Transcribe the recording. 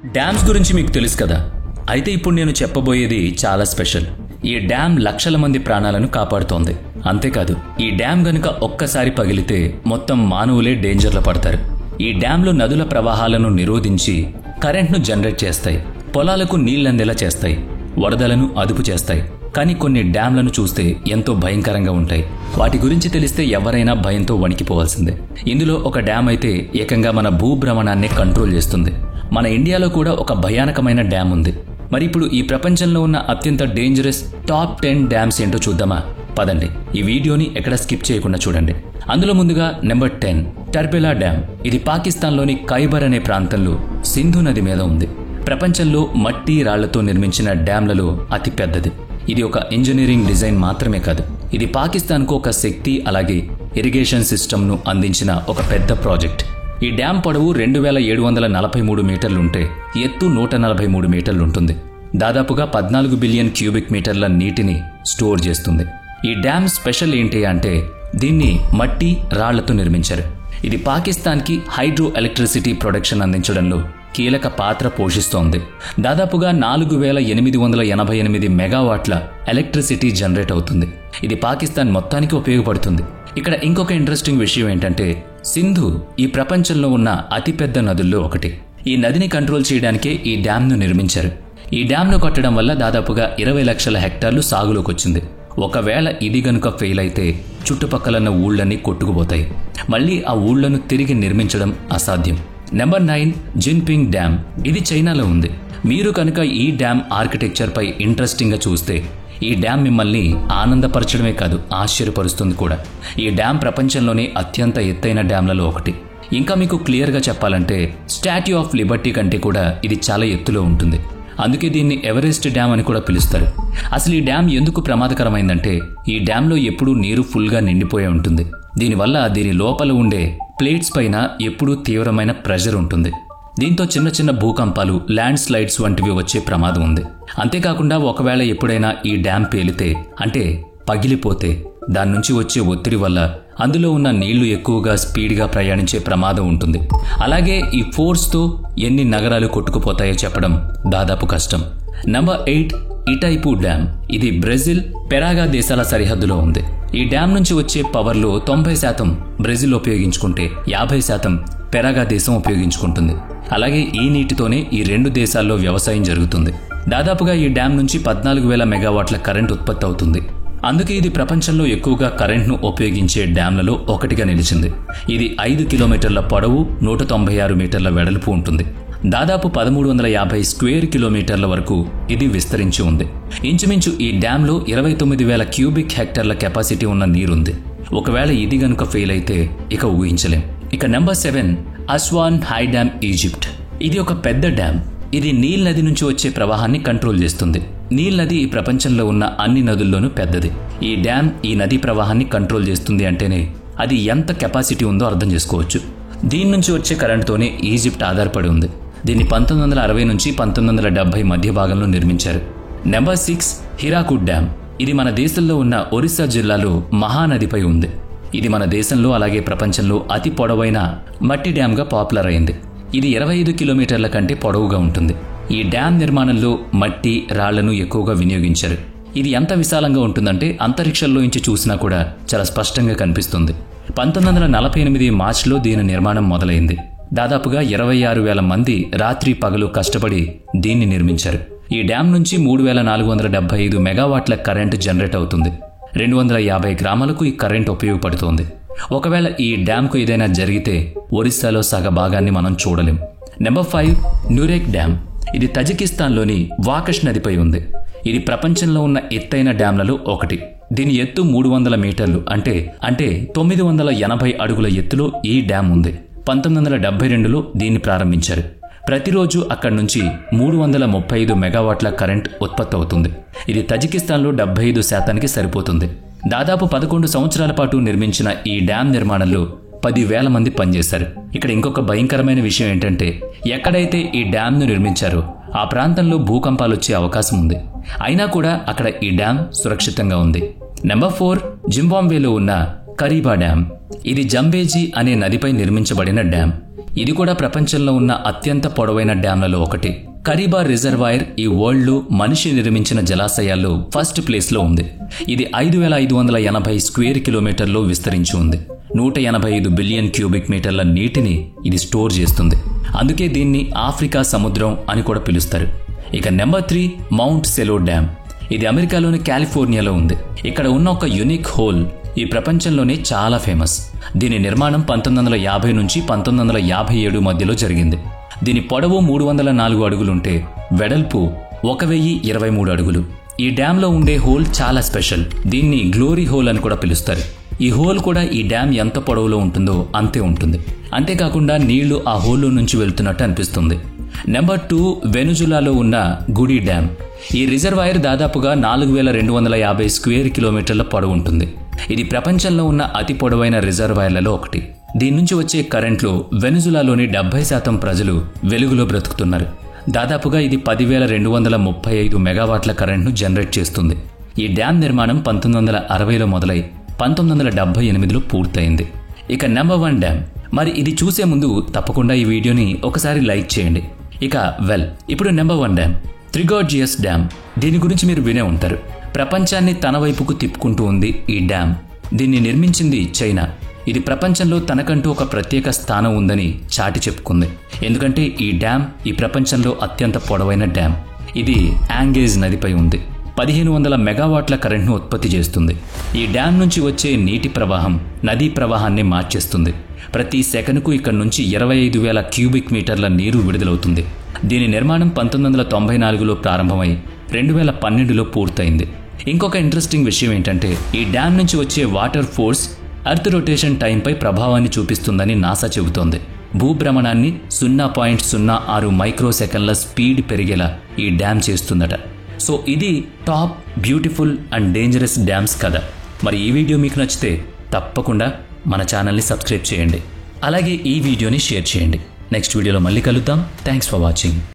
Dams గురించి మీకు తెలుసు కదా. అయితే ఇప్పుడు నేను చెప్పబోయేది చాలా స్పెషల్. ఈ డ్యామ్ లక్షల మంది ప్రాణాలను కాపాడుతోంది. అంతేకాదు, ఈ డ్యామ్ గనుక ఒక్కసారి పగిలితే మొత్తం మానవులే డేంజర్లో పడతారు. ఈ డ్యాంలు నదుల ప్రవాహాలను నిరోధించి కరెంట్ను జనరేట్ చేస్తాయి, పొలాలకు నీళ్లందేలా చేస్తాయి, వరదలను అదుపు చేస్తాయి. కానీ కొన్ని డ్యాంలను చూస్తే ఎంతో భయంకరంగా ఉంటాయి. వాటి గురించి తెలిస్తే ఎవరైనా భయంతో వణికిపోవాల్సిందే. ఇందులో ఒక డ్యామ్ అయితే ఏకంగా మన భూభ్రమణాన్ని కంట్రోల్ చేస్తుంది. మన ఇండియాలో కూడా ఒక భయానకమైన డ్యామ్ ఉంది. మరి ఇప్పుడు ఈ ప్రపంచంలో ఉన్న అత్యంత డేంజరస్ టాప్ 10 డ్యామ్స్ ఏంటో చూద్దామా? పదండి, ఈ వీడియోని ఎక్కడ స్కిప్ చేయకుండా చూడండి. అందులో ముందుగా నెంబర్ 10 టర్బెలా డ్యామ్. ఇది పాకిస్తాన్లోని ఖైబర్ అనే ప్రాంతంలో సింధు నది మీద ఉంది. ప్రపంచంలో మట్టి రాళ్లతో నిర్మించిన డ్యాంలలో అతి పెద్దది. ఇది ఒక ఇంజనీరింగ్ డిజైన్ మాత్రమే కాదు, ఇది పాకిస్తాన్కు ఒక శక్తి అలాగే ఇరిగేషన్ సిస్టమ్ను అందించిన ఒక పెద్ద ప్రాజెక్ట్. ఈ డ్యామ్ పొడవు 2743 మీటర్లుంటే ఎత్తు 143 మీటర్లుంటుంది. దాదాపుగా 14 బిలియన్ క్యూబిక్ మీటర్ల నీటిని స్టోర్ చేస్తుంది. ఈ డ్యామ్ స్పెషల్ ఏంటి అంటే దీన్ని మట్టి రాళ్లతో నిర్మించారు. ఇది పాకిస్తాన్కి హైడ్రో ఎలక్ట్రిసిటీ ప్రొడక్షన్ అందించడంలో కీలక పాత్ర పోషిస్తోంది. దాదాపుగా 4888 మెగావాట్ల ఎలక్ట్రిసిటీ జనరేట్ అవుతుంది. ఇది పాకిస్తాన్ మొత్తానికి ఉపయోగపడుతుంది. ఇక్కడ ఇంకొక ఇంట్రెస్టింగ్ విషయం ఏంటంటే సింధు ఈ ప్రపంచంలో ఉన్న అతిపెద్ద నదుల్లో ఒకటి. ఈ నదిని కంట్రోల్ చేయడానికే ఈ డ్యాంను నిర్మించారు. ఈ డ్యాంను కట్టడం వల్ల దాదాపుగా 20 లక్షల హెక్టార్లు సాగులోకి వచ్చింది. ఒకవేళ ఇది గనుక ఫెయిల్ అయితే చుట్టుపక్కలన్న ఊళ్ళన్నీ కొట్టుకుపోతాయి. మళ్లీ ఆ ఊళ్లను తిరిగి నిర్మించడం అసాధ్యం. Number 9 Jinping dam. ఇది చైనాలో ఉంది. మీరు కనుక ఈ డ్యామ్ ఆర్కిటెక్చర్ పై ఇంట్రెస్టింగ్ గా చూస్తే ఈ డ్యామ్ మిమ్మల్ని ఆనందపరచడమే కాదు, ఆశ్చర్యపరుస్తుంది కూడా. ఈ డ్యామ్ ప్రపంచంలోనే అత్యంత ఎత్తైన డ్యాంలలో ఒకటి. ఇంకా మీకు క్లియర్గా చెప్పాలంటే స్టాట్యూ ఆఫ్ లిబర్టీ కంటే కూడా ఇది చాలా ఎత్తులో ఉంటుంది. అందుకే దీన్ని ఎవరెస్ట్ డ్యామ్ అని కూడా పిలుస్తారు. అసలు ఈ డ్యామ్ ఎందుకు ప్రమాదకరమైందంటే ఈ డ్యాంలో ఎప్పుడూ నీరు ఫుల్గా నిండిపోయి ఉంటుంది. దీనివల్ల దీని లోపల ఉండే ప్లేట్స్ పైన ఎప్పుడూ తీవ్రమైన ప్రెషర్ ఉంటుంది. దీంతో చిన్న చిన్న భూకంపాలు, ల్యాండ్ స్లైడ్స్ వంటివి వచ్చే ప్రమాదం ఉంది. అంతేకాకుండా ఒకవేళ ఎప్పుడైనా ఈ డ్యామ్ పేలితే అంటే పగిలిపోతే దాని నుంచి వచ్చే ఒత్తిడి వల్ల అందులో ఉన్న నీళ్లు ఎక్కువగా స్పీడ్గా ప్రయాణించే ప్రమాదం ఉంటుంది. అలాగే ఈ ఫోర్స్తో ఎన్ని నగరాలు కొట్టుకుపోతాయో చెప్పడం దాదాపు కష్టం. Number 8 Itaipu dam. ఇది బ్రెజిల్, పెరాగా దేశాల సరిహద్దులో ఉంది. ఈ డ్యామ్ నుంచి వచ్చే పవర్లో 90% బ్రెజిల్ ఉపయోగించుకుంటే 50% పెరాగా దేశం ఉపయోగించుకుంటుంది. అలాగే ఈ నీటితోనే ఈ 2 దేశాల్లో వ్యవసాయం జరుగుతుంది. దాదాపుగా ఈ డ్యామ్ నుంచి 14,000 మెగావాట్ల కరెంట్ ఉత్పత్తి అవుతుంది. అందుకే ఇది ప్రపంచంలో ఎక్కువగా కరెంట్ను ఉపయోగించే డ్యాంలలో ఒకటిగా నిలిచింది. ఇది 5 కిలోమీటర్ల పొడవు, 196 మీటర్ల వెడల్పు ఉంటుంది. దాదాపు 1350 స్క్వేర్ కిలోమీటర్ల వరకు ఇది విస్తరించి ఉంది. ఇంచుమించు ఈ డ్యాంలో 29,000 క్యూబిక్ హెక్టార్ల కెపాసిటీ ఉన్న నీరుంది. ఒకవేళ ఇది గనుక ఫెయిల్ అయితే ఇక ఊహించలేం. ఇక number 7 Aswan high dam, Egypt. ఇది ఒక పెద్ద డ్యామ్. ఇది నీల్ నది నుంచి వచ్చే ప్రవాహాన్ని కంట్రోల్ చేస్తుంది. నీల్ నది ఈ ప్రపంచంలో ఉన్న అన్ని నదుల్లోనూ పెద్దది. ఈ డ్యామ్ ఈ నదీ ప్రవాహాన్ని కంట్రోల్ చేస్తుంది అంటేనే అది ఎంత కెపాసిటీ ఉందో అర్థం చేసుకోవచ్చు. దీని నుంచి వచ్చే కరెంటుతోనే ఈజిప్ట్ ఆధారపడి ఉంది. దీన్ని 1960 నుంచి 1970 మధ్య భాగంలో నిర్మించారు. Number 6 Hirakud dam. ఇది మన దేశంలో ఉన్న ఒరిస్సా జిల్లాలో మహానదిపై ఉంది. ఇది మన దేశంలో అలాగే ప్రపంచంలో అతి పొడవైన మట్టి డ్యాంగా పాపులర్ అయింది. ఇది 25 కిలోమీటర్ల కంటే పొడవుగా ఉంటుంది. ఈ డ్యామ్ నిర్మాణంలో మట్టి, రాళ్లను ఎక్కువగా వినియోగించారు. ఇది ఎంత విశాలంగా ఉంటుందంటే అంతరిక్షంలో నుంచి చూసినా కూడా చాలా స్పష్టంగా కనిపిస్తుంది. 1948 మార్చిలో దీని నిర్మాణం మొదలైంది. దాదాపుగా 26,000 మంది రాత్రి పగలు కష్టపడి దీన్ని నిర్మించారు. ఈ డ్యామ్ నుంచి 3,475 మెగావాట్ల కరెంటు జనరేట్ అవుతుంది. 250 గ్రామాలకు ఈ కరెంట్ ఉపయోగపడుతోంది. ఒకవేళ ఈ డ్యాంకు ఏదైనా జరిగితే ఒరిస్సాలో సగ భాగాన్ని మనం చూడలేం. Number 5 Nurek dam. ఇది తజికిస్తాన్లోని వాకష్ నదిపై ఉంది. ఇది ప్రపంచంలో ఉన్న ఎత్తైన డ్యాంలలో ఒకటి. దీని ఎత్తు 300 మీటర్లు అంటే 980 అడుగుల ఎత్తులో ఈ డ్యామ్ ఉంది. 1972లో దీన్ని ప్రారంభించారు. ప్రతిరోజు అక్కడి నుంచి 335 మెగావాట్ల కరెంట్ ఉత్పత్తి అవుతుంది. ఇది తజికిస్తాన్లో 75% సరిపోతుంది. దాదాపు 11 సంవత్సరాల పాటు నిర్మించిన ఈ డ్యామ్ నిర్మాణంలో 10,000 మంది పనిచేశారు. ఇక్కడ ఇంకొక భయంకరమైన విషయం ఏంటంటే ఎక్కడైతే ఈ డ్యాంను నిర్మించారో ఆ ప్రాంతంలో భూకంపాలు వచ్చే అవకాశం ఉంది. అయినా కూడా అక్కడ ఈ డ్యామ్ సురక్షితంగా ఉంది. నెంబర్ 4 జింబాబ్వేలో ఉన్న కరీబా డ్యామ్. ఇది జంబేజీ అనే నదిపై నిర్మించబడిన డ్యామ్. ఇది కూడా ప్రపంచంలో ఉన్న అత్యంత పొడవైన డ్యాంలలో ఒకటి. కరీబా రిజర్వాయర్ ఈ వరల్డ్లో మనిషి నిర్మించిన జలాశయాల్లో ఫస్ట్ ప్లేస్లో ఉంది. ఇది 5580 స్క్వేర్ కిలోమీటర్లో విస్తరించి ఉంది. 185 బిలియన్ క్యూబిక్ మీటర్ల నీటిని ఇది స్టోర్ చేస్తుంది. అందుకే దీన్ని ఆఫ్రికా సముద్రం అని కూడా పిలుస్తారు. ఇక నెంబర్ 3 మౌంట్ సెలో డ్యామ్. ఇది అమెరికాలోని కాలిఫోర్నియాలో ఉంది. ఇక్కడ ఉన్న ఒక యునిక్ హోల్ ఈ ప్రపంచంలోనే చాలా ఫేమస్. దీని నిర్మాణం 1950 నుంచి 1957 మధ్యలో జరిగింది. దీని పొడవు 304 అడుగులుంటే వెడల్పు 1023 అడుగులు. ఈ డ్యాంలో ఉండే హోల్ చాలా స్పెషల్. దీన్ని గ్లోరీ హోల్ అని కూడా పిలుస్తారు. ఈ హోల్ కూడా ఈ డ్యామ్ ఎంత పొడవులో ఉంటుందో అంతే ఉంటుంది. అంతేకాకుండా నీళ్లు ఆ హోల్లో నుంచి వెళ్తున్నట్టు అనిపిస్తుంది. నెంబర్ 2 వెనుజులాలో ఉన్న గుడి డ్యామ్. ఈ రిజర్వాయర్ దాదాపుగా 4250 స్క్వేర్ కిలోమీటర్ల పొడవు ఉంటుంది. ఇది ప్రపంచంలో ఉన్న అతి పొడవైన రిజర్వాయర్లలో ఒకటి. దీని నుంచి వచ్చే కరెంట్లో వెనుజులాలోని 70% ప్రజలు వెలుగులో బ్రతుకుతున్నారు. దాదాపుగా ఇది 10,235 మెగావాట్ల కరెంట్ను జనరేట్ చేస్తుంది. ఈ డ్యామ్ నిర్మాణం 1960లో మొదలై 1978లో పూర్తయింది. ఇక నెంబర్ 1 డ్యామ్. మరి ఇది చూసే ముందు తప్పకుండా ఈ వీడియోని ఒకసారి లైక్ చేయండి. ఇక ఇప్పుడు నెంబర్ 1 డ్యామ్ త్రిగోర్జియస్ డ్యామ్. దీని గురించి మీరు వినే ఉంటారు. ప్రపంచాన్ని తన వైపుకు తిప్పుకుంటూ ఉంది ఈ డ్యామ్. దీన్ని నిర్మించింది చైనా. ఇది ప్రపంచంలో తనకంటూ ఒక ప్రత్యేక స్థానం ఉందని చాటి చెప్పుకుంది. ఎందుకంటే ఈ డ్యామ్ ఈ ప్రపంచంలో అత్యంత పొడవైన డ్యామ్. ఇది యాంగేజ్ నదిపై ఉంది. 1500 మెగావాట్ల కరెంట్ను ఉత్పత్తి చేస్తుంది. ఈ డ్యామ్ నుంచి వచ్చే నీటి ప్రవాహం నదీ ప్రవాహాన్ని మార్చేస్తుంది. ప్రతి సెకనుకు ఇక్కడ నుంచి 25,000 క్యూబిక్ మీటర్ల నీరు విడుదలవుతుంది. దీని నిర్మాణం 1994లో ప్రారంభమై 2012లో పూర్తయింది. ఇంకొక ఇంట్రెస్టింగ్ విషయం ఏంటంటే ఈ డ్యామ్ నుంచి వచ్చే వాటర్ ఫోర్స్ ఎర్త్ రొటేషన్ టైంపై ప్రభావాన్ని చూపిస్తుందని నాసా చెబుతోంది. భూభ్రమణాన్ని 0.06 మైక్రో సెకండ్ల స్పీడ్ పెరిగేలా ఈ డ్యామ్ చేస్తుందట. సో ఇది top beautiful and dangerous dams కదా. మరి ఈ వీడియో మీకు నచ్చితే తప్పకుండా మన ఛానల్ని సబ్స్క్రైబ్ చేయండి. అలాగే ఈ వీడియోని షేర్ చేయండి. నెక్స్ట్ వీడియోలో మళ్ళీ కలుద్దాం. Thanks for watching.